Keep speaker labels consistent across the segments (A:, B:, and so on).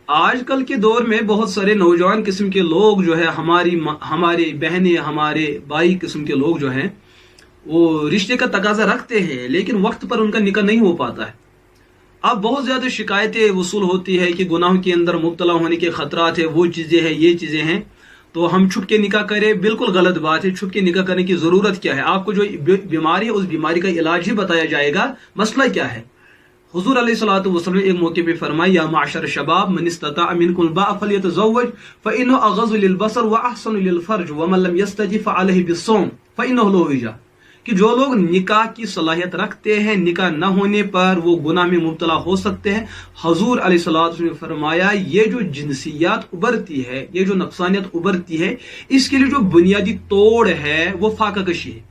A: आजकल के दौर में बहुत सारे नौजवान किस्म के लोग जो है, हमारे बहनें, हमारे भाई किस्म के लोग जो हैं, वो रिश्ते का तकाजा रखते हैं, लेकिन वक्त पर उनका निकाह नहीं हो पाता है। अब बहुत ज्यादा शिकायतें वसूल होती है कि गुनाहों के अंदर मुब्तला होने के खतरात है, वो चीजें हैं, ये चीजें हैं, तो हम छुप के निकाह करें। बिल्कुल गलत बात है। छुप के निकाह करने की जरूरत क्या है? आपको जो बीमारी है उस बीमारी का इलाज ही बताया जाएगा। मसला क्या है? हुजूर अलैहिस्सलातु वस्सलाम ने एक मौके पे फरमाया, या माशर शबाब मन इस्तता मिनकुम बाअ फलियतज़व्वज फइन्नहु अग़ज़्ज़ु लिलबसर व अहसनु लिलफर्ज व मन लम यस्तजी फअलैहि बिस्सौम फइन्नहु लहु विजा। कि जो लोग निकाह की सलाहियत रखते हैं, निकाह न होने पर वो गुनाह में मुब्तला हो सकते हैं। हुजूर अलैहिस्सलातु वस्सलाम ने फरमाया, ये जो जिनसियात उभरती है, ये जो नफसानियत उभरती है, इसके लिए जो बुनियादी तोड़ है वो फाका कशी है।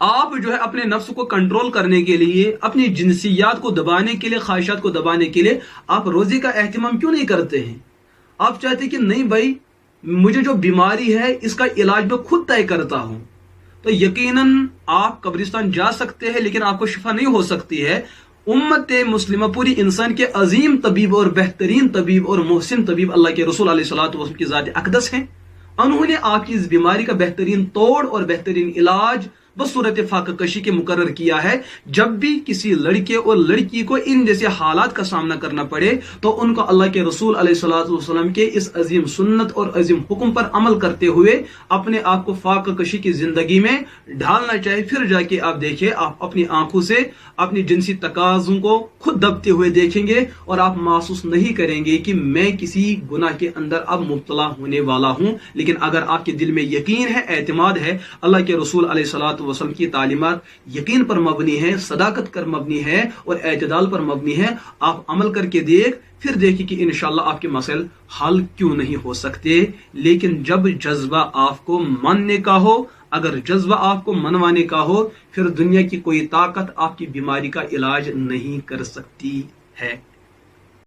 A: आप जो है अपने नफ्स को कंट्रोल करने के लिए, अपनी जिनसियात को दबाने के लिए, ख्वाहिशात को दबाने के लिए आप रोजे का एहतमाम क्यों नहीं करते हैं? आप चाहते कि नहीं भाई, मुझे जो बीमारी है इसका इलाज मैं खुद तय करता हूं, तो यकीनन आप कब्रिस्तान जा सकते हैं, लेकिन आपको शिफा नहीं हो सकती है। उम्मत मुस्लिमा पूरी इंसान के अजीम तबीब और बेहतरीन तबीब और मोहसिन तबीब अल्लाह के रसूल अलैहिस्सलातु वस्सलाम की ज़ात अक़दस हैं। उन्होंने आपकी इस बीमारी का बेहतरीन तोड़ और बेहतरीन इलाज बसूरत फाका कशी के मुकर्रर किया है। जब भी किसी लड़के और लड़की को इन जैसे हालात का सामना करना पड़े, तो उनको अल्लाह के रसूल अलैहिस्सलातु वस्सलाम के इस अजीम सुन्नत और अजीम हुक्म पर अमल करते हुए अपने आप को फाका कशी की जिंदगी में ढालना चाहिए। फिर जाके आप देखिए, आप अपनी आंखों से अपनी जिनसी तकाज़ों को खुद दबते हुए देखेंगे और आप महसूस नहीं करेंगे कि मैं किसी गुनाह के अंदर अब मुब्तला होने वाला हूं। लेकिन अगर आपके दिल में यकीन है, एतमाद है, अल्लाह के रसूल अलैहिस्सलातु वसल्लम की तालीमात यकीन पर मबनी है, सदाकत पर मबनी है और एतदाल पर मबनी है, आप अमल करके फिर देखिए कि इंशाअल्लाह आपके मसले हल क्यों नहीं हो सकते। लेकिन जब जज्बा आपको मानने का हो, अगर जज्बा आपको मनवाने का हो, फिर दुनिया की कोई ताकत आपकी बीमारी का इलाज नहीं कर सकती है।